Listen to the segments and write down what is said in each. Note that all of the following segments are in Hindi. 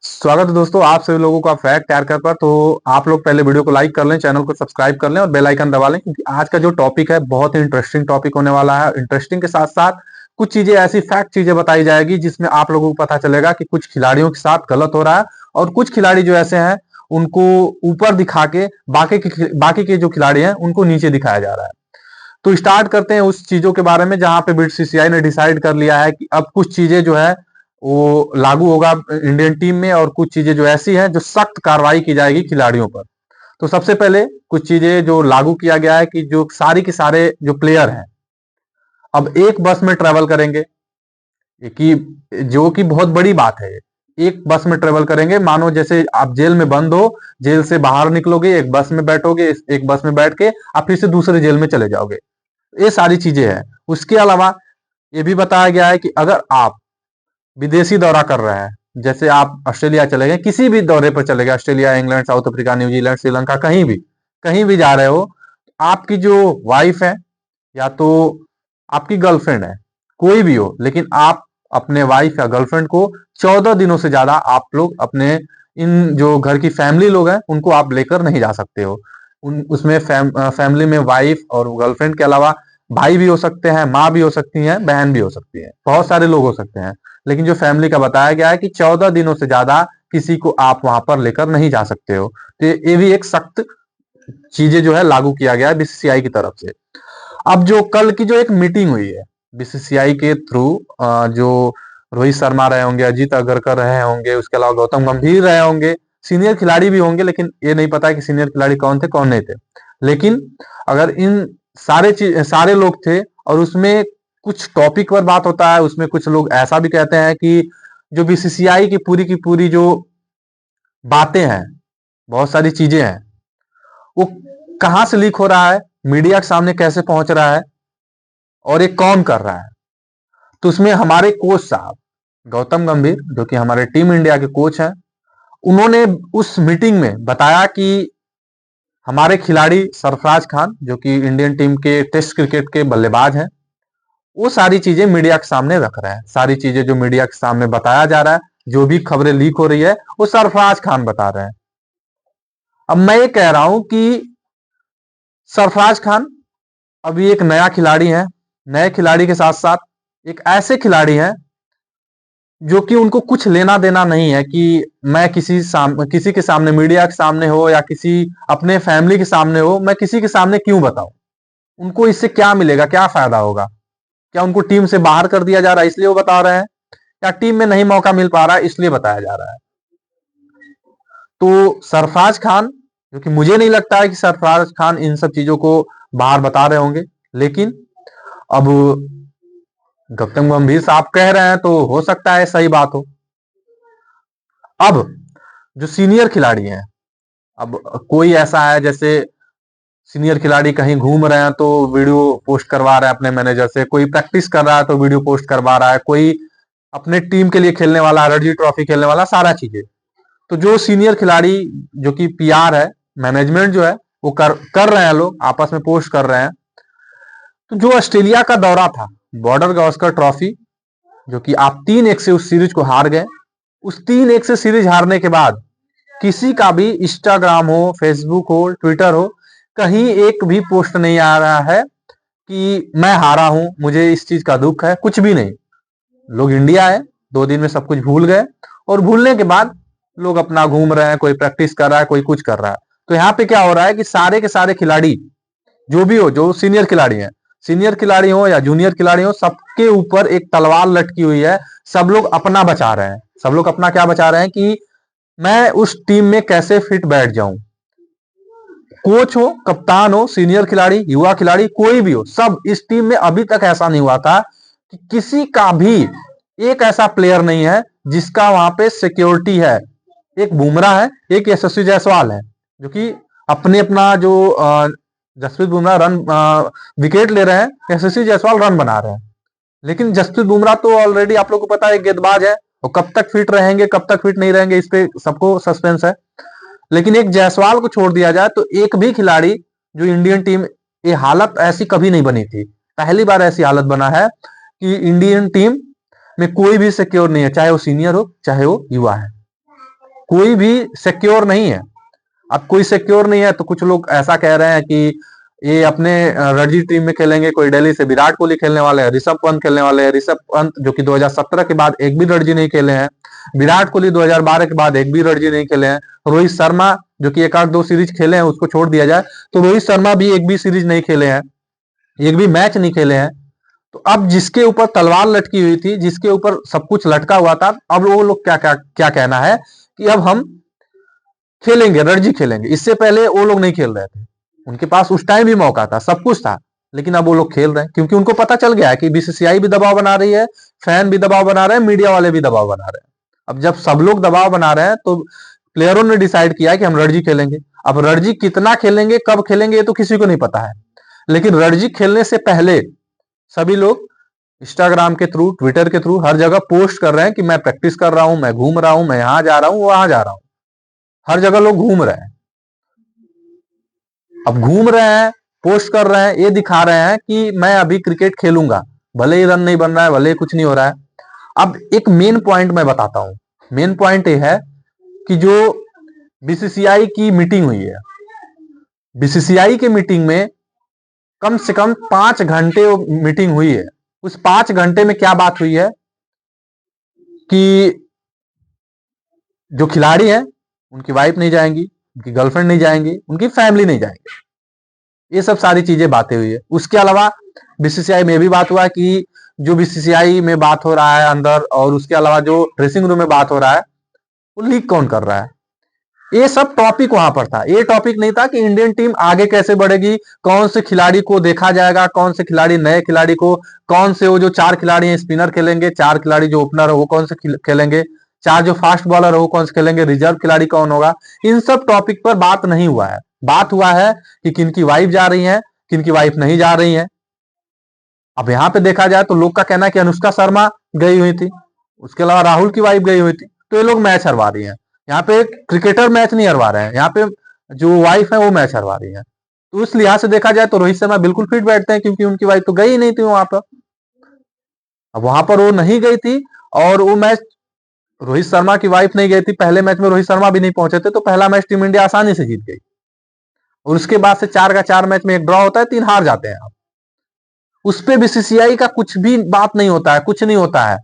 स्वागत है दोस्तों, आप सभी लोगों का फैक्ट तैयार कर पर। तो आप लोग पहले वीडियो को लाइक कर लें, चैनल को सब्सक्राइब कर लें और बेल आइकन दबा लें, क्योंकि आज का जो टॉपिक है बहुत ही इंटरेस्टिंग टॉपिक होने वाला है। इंटरेस्टिंग के साथ साथ कुछ चीजें ऐसी फैक्ट चीजें बताई जाएगी जिसमें आप लोगों को पता चलेगा कि कुछ खिलाड़ियों के साथ गलत हो रहा है और कुछ खिलाड़ी जो ऐसे हैं उनको ऊपर दिखा के बाकी के जो खिलाड़ी हैं उनको नीचे दिखाया जा रहा है। तो स्टार्ट करते हैं उस चीजों के बारे में जहां पे बीसीसीआई ने डिसाइड कर लिया है कि अब कुछ चीजें जो है वो लागू होगा इंडियन टीम में, और कुछ चीजें जो ऐसी हैं जो सख्त कार्रवाई की जाएगी खिलाड़ियों पर। तो सबसे पहले कुछ चीजें जो लागू किया गया है कि जो सारी के सारे जो प्लेयर हैं अब एक बस में ट्रेवल करेंगे, कि जो कि बहुत बड़ी बात है। एक बस में ट्रेवल करेंगे, मानो जैसे आप जेल में बंद हो, जेल से बाहर निकलोगे, एक बस में बैठोगे, एक बस में बैठ के आप फिर से दूसरे जेल में चले जाओगे। ये सारी चीजें हैं। उसके अलावा ये भी बताया गया है कि अगर आप विदेशी दौरा कर रहे हैं, जैसे आप ऑस्ट्रेलिया चले गए, किसी भी दौरे पर चले गए, Australia, England, south Africa, New Zealand, Sri Lanka, कहीं भी जा रहे हो, आपकी जो वाइफ है या तो आपकी गर्लफ्रेंड है, कोई भी हो, लेकिन आप अपने वाइफ या गर्लफ्रेंड को 14 दिनों से ज्यादा आप लोग अपने इन जो घर की फैमिली लोग हैं उनको आप लेकर नहीं जा सकते हो। उसमें फैमिली में वाइफ और गर्लफ्रेंड के अलावा भाई भी हो सकते हैं, माँ भी हो सकती हैं, बहन भी हो सकती है, बहुत सारे लोग हो सकते हैं। लेकिन जो फैमिली का बताया गया है कि 14 दिनों से ज्यादा किसी को आप वहां पर लेकर नहीं जा सकते हो। तो ये भी एक सख्त चीजें जो है लागू किया गया है बीसीसीआई की तरफ से। अब जो कल की जो एक मीटिंग हुई है बीसीसीआई के थ्रू, जो रोहित शर्मा रहे होंगे, अजीत अगरकर रहे होंगे, उसके अलावा गौतम गंभीर रहे होंगे, सीनियर खिलाड़ी भी होंगे, लेकिन ये नहीं पता कि सीनियर खिलाड़ी कौन थे कौन नहीं थे। लेकिन अगर इन सारे लोग थे और उसमें कुछ टॉपिक पर बात होता है, उसमें कुछ लोग ऐसा भी कहते हैं कि जो बीसीसीआई की पूरी जो बातें हैं, बहुत सारी चीजें हैं, वो कहां से लीक हो रहा है, मीडिया के सामने कैसे पहुंच रहा है और ये कौन कर रहा है। तो उसमें हमारे कोच साहब गौतम गंभीर, जो कि हमारे टीम इंडिया के कोच हैं, उन्होंने उस मीटिंग में बताया कि हमारे खिलाड़ी सरफराज खान, जो कि इंडियन टीम के टेस्ट क्रिकेट के बल्लेबाज हैं, वो सारी चीजें मीडिया के सामने रख रहे हैं। सारी चीजें जो मीडिया के सामने बताया जा रहा है, जो भी खबरें लीक हो रही है, वो सरफराज खान बता रहे हैं। अब मैं ये कह रहा हूं कि सरफराज खान अभी एक नया खिलाड़ी है, नए खिलाड़ी के साथ साथ एक ऐसे खिलाड़ी हैं जो कि उनको कुछ लेना देना नहीं है कि मैं किसी के सामने, मीडिया के सामने हो या किसी अपने फैमिली के सामने हो, मैं किसी के सामने क्यों बताऊं। उनको इससे क्या मिलेगा, क्या फायदा होगा? क्या उनको टीम से बाहर कर दिया जा रहा है इसलिए वो बता रहे हैं, या टीम में नहीं मौका मिल पा रहा है इसलिए बताया जा रहा है? तो सरफराज खान, जो कि मुझे नहीं लगता है कि सरफराज खान इन सब चीजों को बाहर बता रहे होंगे, लेकिन अब गौतम गंभीर साहब कह रहे हैं तो हो सकता है सही बात हो। अब जो सीनियर खिलाड़ी हैं, अब कोई ऐसा है जैसे सीनियर खिलाड़ी कहीं घूम रहे हैं तो वीडियो पोस्ट करवा रहे हैं अपने मैनेजर से, कोई प्रैक्टिस कर रहा है तो वीडियो पोस्ट करवा रहा है, कोई अपने टीम के लिए खेलने वाला, रणजी ट्रॉफी खेलने वाला, सारा चीजें। तो जो सीनियर खिलाड़ी, जो कि पीआर है, मैनेजमेंट जो है वो कर रहे हैं, लोग आपस में पोस्ट कर रहे हैं। तो जो ऑस्ट्रेलिया का दौरा था, बॉर्डर गावस्कर ट्रॉफी, जो कि आप 3-1 से उस सीरीज को हार गए, उस 3-1 से सीरीज हारने के बाद किसी का भी इंस्टाग्राम हो, फेसबुक हो, ट्विटर हो, कहीं एक भी पोस्ट नहीं आ रहा है कि मैं हारा हूं, मुझे इस चीज का दुख है, कुछ भी नहीं। लोग इंडिया है, 2 दिन में सब कुछ भूल गए, और भूलने के बाद लोग अपना घूम रहे हैं, कोई प्रैक्टिस कर रहा है, कोई कुछ कर रहा है। तो यहाँ पे क्या हो रहा है कि सारे के सारे खिलाड़ी, जो भी हो, जो सीनियर खिलाड़ी हैं, सीनियर खिलाड़ी हो या जूनियर खिलाड़ी हो, सबके ऊपर एक तलवार लटकी हुई है। सब लोग अपना बचा रहे हैं। सब लोग अपना क्या बचा रहे हैं कि मैं उस टीम में कैसे फिट बैठ जाऊं। कोच हो, कप्तान हो, सीनियर खिलाड़ी, युवा खिलाड़ी, कोई भी हो, सब इस टीम में अभी तक ऐसा नहीं हुआ था कि किसी का भी एक ऐसा प्लेयर नहीं है जिसका वहां पे सिक्योरिटी है। एक बुमराह है, एक यशस्वी जायसवाल है, जो कि अपना जो जसप्रीत बुमराह रन विकेट ले रहे हैं, यशस्वी जायसवाल रन बना रहे हैं। लेकिन जसप्रीत बुमराह तो ऑलरेडी आप लोगों को पता है गेंदबाज है, और कब तक फिट रहेंगे, कब तक फिट नहीं रहेंगे, इस पे सबको सस्पेंस है। लेकिन एक जायसवाल को छोड़ दिया जाए तो एक भी खिलाड़ी, जो इंडियन टीम, ये हालत ऐसी कभी नहीं बनी थी, पहली बार ऐसी हालत बना है कि इंडियन टीम में कोई भी सिक्योर नहीं है, चाहे वो सीनियर हो चाहे वो युवा है। कोई भी सिक्योर नहीं है। अब कोई सिक्योर नहीं है तो कुछ लोग ऐसा कह रहे हैं कि ये अपने रणजी टीम में खेलेंगे। कोई दिल्ली से विराट कोहली खेलने वाले हैं, ऋषभ पंत खेलने वाले हैं। ऋषभ पंत जो कि 2017 के बाद एक भी रणजी नहीं खेले हैं। विराट कोहली 2012 के बाद एक भी रणजी नहीं खेले हैं। रोहित शर्मा जो कि एक आध दो सीरीज खेले हैं, उसको छोड़ दिया जाए तो रोहित शर्मा भी एक भी सीरीज नहीं खेले हैं, एक भी मैच नहीं खेले हैं। तो अब जिसके ऊपर तलवार लटकी हुई थी, जिसके ऊपर सब कुछ लटका हुआ था, अब वो लोग क्या क्या क्या कहना है कि अब हम खेलेंगे, रणजी खेलेंगे। इससे पहले वो लोग नहीं खेल रहे थे, उनके पास उस टाइम भी मौका था, सब कुछ था, लेकिन अब वो लोग खेल रहे हैं क्योंकि उनको पता चल गया है कि बीसीसीआई भी दबाव बना रही है, फैन भी दबाव बना रहे हैं, मीडिया वाले भी दबाव बना रहे हैं। अब जब सब लोग दबाव बना रहे हैं तो प्लेयरों ने डिसाइड किया कि हम रणजी खेलेंगे। अब रणजी कितना खेलेंगे, कब खेलेंगे, ये तो किसी को नहीं पता है, लेकिन रणजी खेलने से पहले सभी लोग इंस्टाग्राम के थ्रू, ट्विटर के थ्रू हर जगह पोस्ट कर रहे हैं कि मैं प्रैक्टिस कर रहा हूं, मैं घूम रहा हूं, मैं यहां जा रहा हूं, वहां जा रहा हूं। हर जगह लोग घूम रहे हैं। अब घूम रहे हैं, पोस्ट कर रहे हैं, ये दिखा रहे हैं कि मैं अभी क्रिकेट खेलूंगा, भले ही रन नहीं बन रहा है, भले ही कुछ नहीं हो रहा है। अब एक मेन पॉइंट मैं बताता हूं। मेन पॉइंट ये है कि जो बीसीसीआई की मीटिंग हुई है, बीसीसीआई की मीटिंग में कम से कम 5 घंटे मीटिंग हुई है। उस 5 घंटे में क्या बात हुई है कि जो खिलाड़ी हैं उनकी वाइफ नहीं जाएंगी, उनकी गर्लफ्रेंड नहीं जाएंगी, उनकी फैमिली नहीं जाएंगे। ये सब सारी चीजें बातें हुई है। उसके अलावा बीसीसीआई में भी बात हुआ कि जो बीसीसीआई में बात हो रहा है अंदर, और उसके अलावा जो ड्रेसिंग रूम में बात हो रहा है, वो लीक कौन कर रहा है, ये सब टॉपिक वहां पर था। ये टॉपिक नहीं था कि इंडियन टीम आगे कैसे बढ़ेगी, कौन से खिलाड़ी को देखा जाएगा, कौन से खिलाड़ी, नए खिलाड़ी को, कौन से वो जो 4 खिलाड़ी हैं स्पिनर खेलेंगे, 4 खिलाड़ी जो ओपनर है वो कौन से खेलेंगे, 4 जो फास्ट बॉलर है वो कौन से खेलेंगे, रिजर्व खिलाड़ी कौन होगा। इन सब टॉपिक पर बात नहीं हुआ है। बात हुआ है कि किनकी वाइफ जा रही है, किनकी वाइफ नहीं जा रही है। अब यहां पे देखा जाए तो लोग का कहना है कि अनुष्का शर्मा गई हुई थी, उसके अलावा राहुल की वाइफ गई हुई थी, तो ये लोग मैच हरवा रही हैं। यहाँ पे क्रिकेटर मैच नहीं हरवा रहे हैं, यहाँ पे जो वाइफ है वो मैच हरवा रही है। तो उस लिहाज से देखा जाए तो रोहित शर्मा बिल्कुल फिट बैठते हैं, क्योंकि उनकी वाइफ तो गई ही नहीं थी वहां पर। अब वहां पर वो नहीं गई थी, और वो मैच रोहित शर्मा की वाइफ नहीं गई थी, पहले मैच में रोहित शर्मा भी नहीं पहुंचे थे, तो पहला मैच टीम इंडिया आसानी से जीत गई। और उसके बाद से 4 का 4 मैच में एक ड्रॉ होता है, 3 हार जाते हैं। उस पे बीसीसीआई का कुछ भी बात नहीं होता है, कुछ नहीं होता है।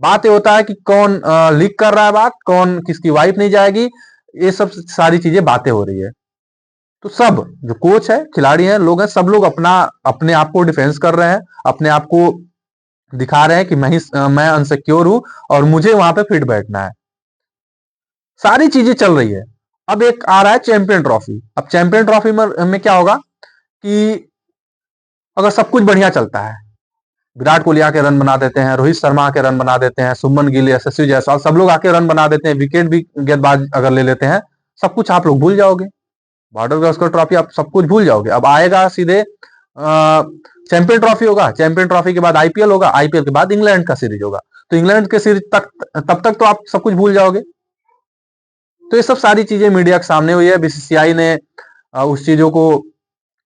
बात ये होता है कि कौन लीक कर रहा है बात, कौन किसकी वाइफ नहीं जाएगी, ये सब सारी चीजें बातें हो रही है। तो सब जो कोच है, खिलाड़ी हैं, लोग हैं, सब लोग अपना अपने आप को डिफेंस कर रहे हैं, अपने आप को दिखा रहे हैं कि मैं अनसिक्योर हूं और मुझे वहां पे फिट बैठना है। सारी चीजें चल रही है। अब एक आ रहा है चैंपियन ट्रॉफी। अब चैंपियन ट्रॉफी में क्या होगा कि अगर सब कुछ बढ़िया चलता है, विराट कोहली आके रन बना देते हैं, रोहित शर्मा आके रन बना देते हैं, शुभमन गिल, यशस्वी जायसवाल, सब लोग आके रन बना देते हैं, विकेट भी गेंदबाज अगर ले लेते हैं, सब कुछ आप लोग भूल जाओगे। बॉर्डर गावस्कर ट्रॉफी आप सब कुछ भूल जाओगे। अब आएगा सीधे चैंपियन ट्रॉफी होगा, चैंपियन ट्रॉफी के बाद आईपीएल होगा, आईपीएल के बाद इंग्लैंड का सीरीज होगा, तो इंग्लैंड के सीरीज तक, तब तक तो आप सब कुछ भूल जाओगे। तो ये सब सारी चीजें मीडिया के सामने हुई है। बीसीसीआई ने उस चीजों को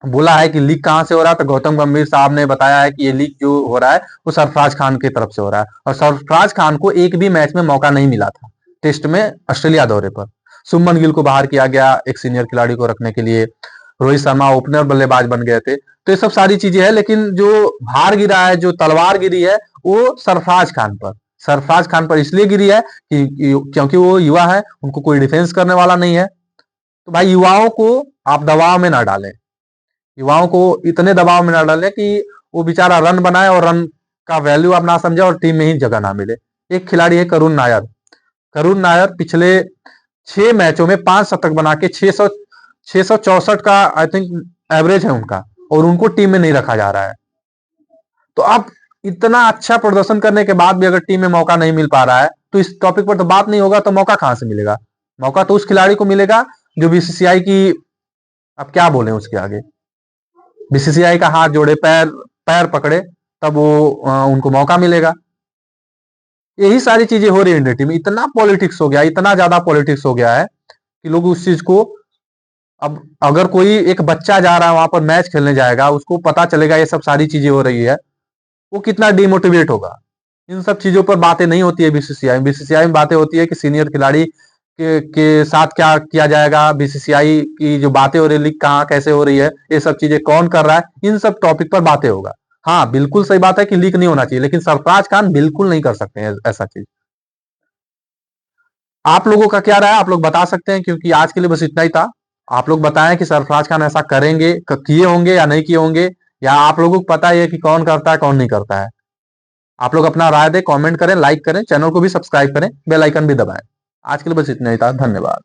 बोला है कि लीक कहां से हो रहा है, तो गौतम गंभीर साहब ने बताया है कि ये लीक जो हो रहा है वो सरफराज खान की तरफ से हो रहा है, और सरफराज खान को एक भी मैच में मौका नहीं मिला था टेस्ट में ऑस्ट्रेलिया दौरे पर। शुभमन गिल को बाहर किया गया एक सीनियर खिलाड़ी को रखने के लिए, रोहित शर्मा ओपनर बल्लेबाज बन गए थे। तो ये सब सारी चीजें है, लेकिन जो भार गिरा है, जो तलवार गिरी है, वो सरफराज खान पर, सरफराज खान पर इसलिए गिरी है कि क्योंकि वो युवा है, उनको कोई डिफेंस करने वाला नहीं है। तो भाई युवाओं को आप दबाव में ना डालें, युवाओं को इतने दबाव में ना डालें कि वो बेचारा रन बनाए और रन का वैल्यू आप ना समझे और टीम में ही जगह ना मिले। एक खिलाड़ी है करुण नायर। करुण नायर पिछले 6 मैचों में 5 शतक बना के 664 का आई थिंक एवरेज है उनका, और उनको टीम में नहीं रखा जा रहा है। तो आप इतना अच्छा प्रदर्शन करने के बाद भी अगर टीम में मौका नहीं मिल पा रहा है, तो इस टॉपिक पर तो बात नहीं होगा, तो मौका कहां से मिलेगा? मौका तो उस खिलाड़ी को मिलेगा जो बीसीसीआई की, अब क्या बोले उसके आगे, बीसीसीआई का हाथ जोड़े, पैर पैर पकड़े, तब वो उनको मौका मिलेगा। यही सारी चीजें हो रही है इंडिया टीम में। इतना पॉलिटिक्स हो गया, इतना ज्यादा पॉलिटिक्स हो गया है कि लोग उस चीज को, अब अगर कोई एक बच्चा जा रहा है वहां पर मैच खेलने जाएगा, उसको पता चलेगा ये सब सारी चीजें हो रही है, वो कितना डिमोटिवेट होगा। इन सब चीजों पर बातें नहीं होती है बीसीसीआई में। बीसीसीआई में बातें होती है कि सीनियर खिलाड़ी के साथ क्या किया जाएगा, बीसीसीआई की जो बातें हो रही है, लीग कहाँ कैसे हो रही है, ये सब चीजें कौन कर रहा है, इन सब टॉपिक पर बातें होगा। हाँ, बिल्कुल सही बात है कि लीक नहीं होना चाहिए, लेकिन सरफराज खान बिल्कुल नहीं कर सकते हैं ऐसा चीज। आप लोगों का क्या राय है, आप लोग बता सकते हैं, क्योंकि आज के लिए बस इतना ही था। आप लोग बताएं कि सरफराज खान ऐसा करेंगे, किए होंगे या नहीं किए होंगे, या आप लोगों को पता है कि कौन करता है कौन नहीं करता है। आप लोग अपना राय दें, कमेंट करें, लाइक करें, चैनल को भी सब्सक्राइब करें, बेल आइकन भी दबाएं। आज के लिए बस इतना ही था, धन्यवाद।